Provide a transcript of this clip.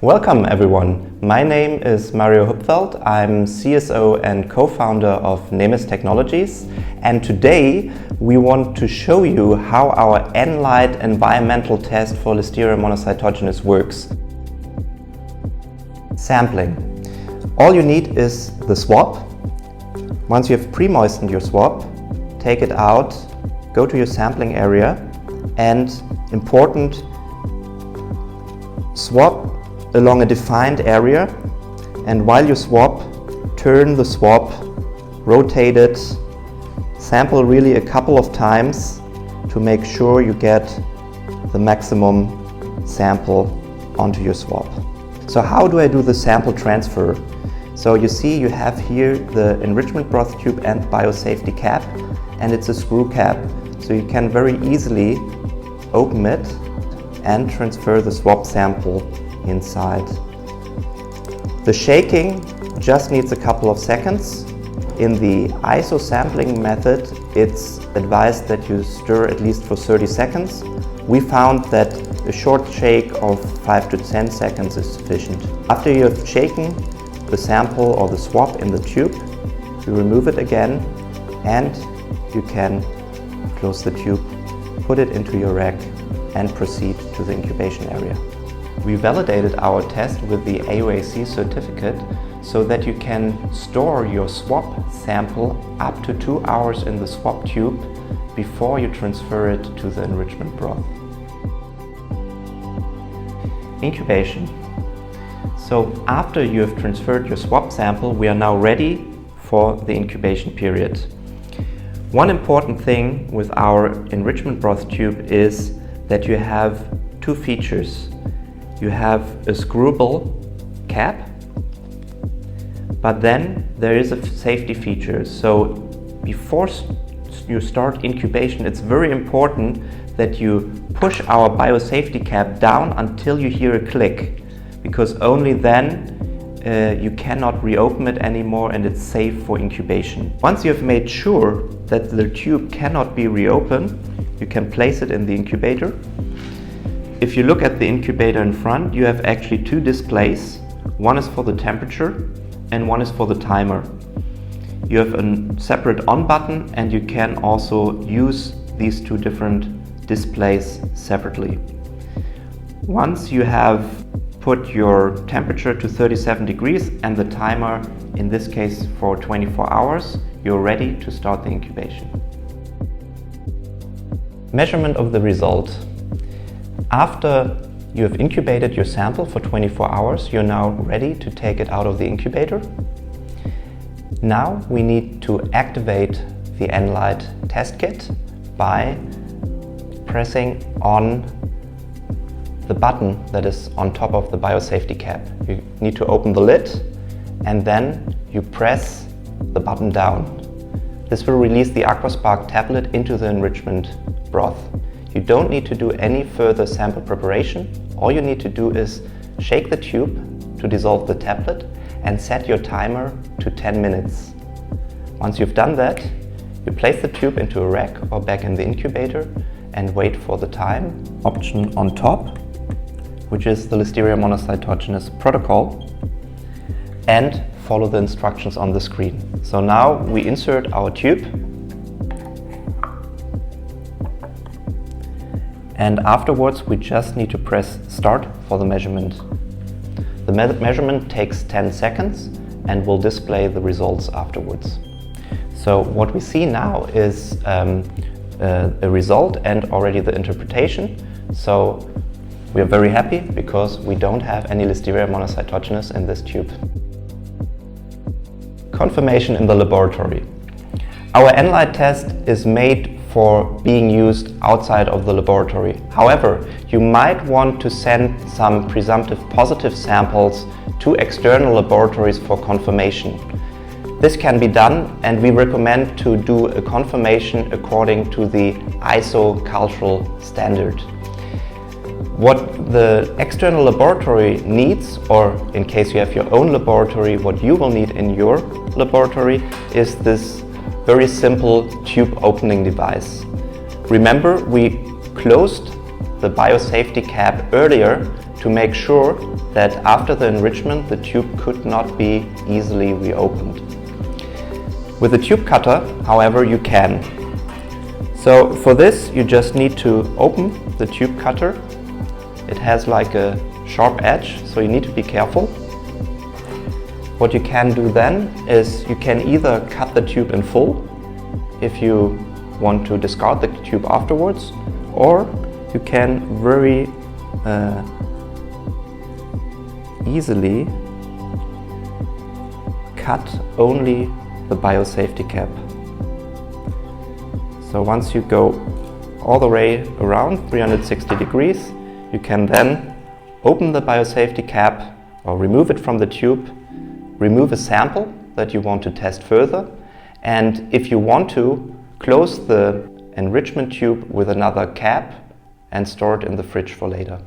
Welcome everyone. My name is Mario Hupfeld. I'm CSO and co-founder of Nemes Technologies, and today we want to show you how our Enlight environmental test for Listeria monocytogenes works. Sampling. All you need is the swab. Once you have pre-moistened your swab, take it out, go to your sampling area, and important, swab along a defined area, and while you swab, turn the swab, rotate it, sample really a couple of times to make sure you get the maximum sample onto your swab. So how do I do the sample transfer? So you see you have here the enrichment broth tube and biosafety cap, and it's a screw cap, so you can very easily open it and transfer the swab sample inside. The shaking just needs a couple of seconds. In the ISO sampling method, it's advised that you stir at least for 30 seconds. We found that a short shake of 5 to 10 seconds is sufficient. After you have shaken the sample or the swab in the tube, you remove it again and you can close the tube, put it into your rack and proceed to the incubation area. We validated our test with the AOAC certificate so that you can store your swab sample up to 2 hours in the swab tube before you transfer it to the enrichment broth. Incubation. So after you have transferred your swab sample, we are now ready for the incubation period. One important thing with our enrichment broth tube is that you have two features. You have a screwable cap, but then there is a safety feature. So before you start incubation, it's very important that you push our biosafety cap down until you hear a click, because only then you cannot reopen it anymore and it's safe for incubation. Once you have made sure that the tube cannot be reopened, you can place it in the incubator. If you look at the incubator in front, you have actually two displays. One is for the temperature and one is for the timer. You have a separate on button and you can also use these two different displays separately. Once you have put your temperature to 37 degrees and the timer, in this case for 24 hours, you're ready to start the incubation. Measurement of the result. After you have incubated your sample for 24 hours, you're now ready to take it out of the incubator. Now we need to activate the Enlight test kit by pressing on the button that is on top of the biosafety cap. You need to open the lid and then you press the button down. This will release the Aquaspark tablet into the enrichment broth. You don't need to do any further sample preparation. All you need to do is shake the tube to dissolve the tablet and set your timer to 10 minutes. Once you've done that, you place the tube into a rack or back in the incubator and wait for the time option on top, which is the Listeria monocytogenes protocol, and follow the instructions on the screen. So now we insert our tube, and afterwards we just need to press start for the measurement. The measurement takes 10 seconds and will display the results afterwards. So what we see now is a result and already the interpretation. So we are very happy because we don't have any Listeria monocytogenes in this tube. Confirmation in the laboratory. Our Enlight test is made for being used outside of the laboratory. However, you might want to send some presumptive positive samples to external laboratories for confirmation. This can be done, and we recommend to do a confirmation according to the ISO cultural standard. What the external laboratory needs, or in case you have your own laboratory, what you will need in your laboratory is this very simple tube opening device. Remember, we closed the biosafety cap earlier to make sure that after the enrichment the tube could not be easily reopened. With the tube cutter, however, you can. So for this you just need to open the tube cutter. It has like a sharp edge, so you need to be careful. What you can do then is you can either cut the tube in full if you want to discard the tube afterwards, or you can very easily cut only the biosafety cap. So once you go all the way around 360 degrees, you can then open the biosafety cap or remove it from the tube, remove a sample that you want to test further, and if you want to, close the enrichment tube with another cap and store it in the fridge for later.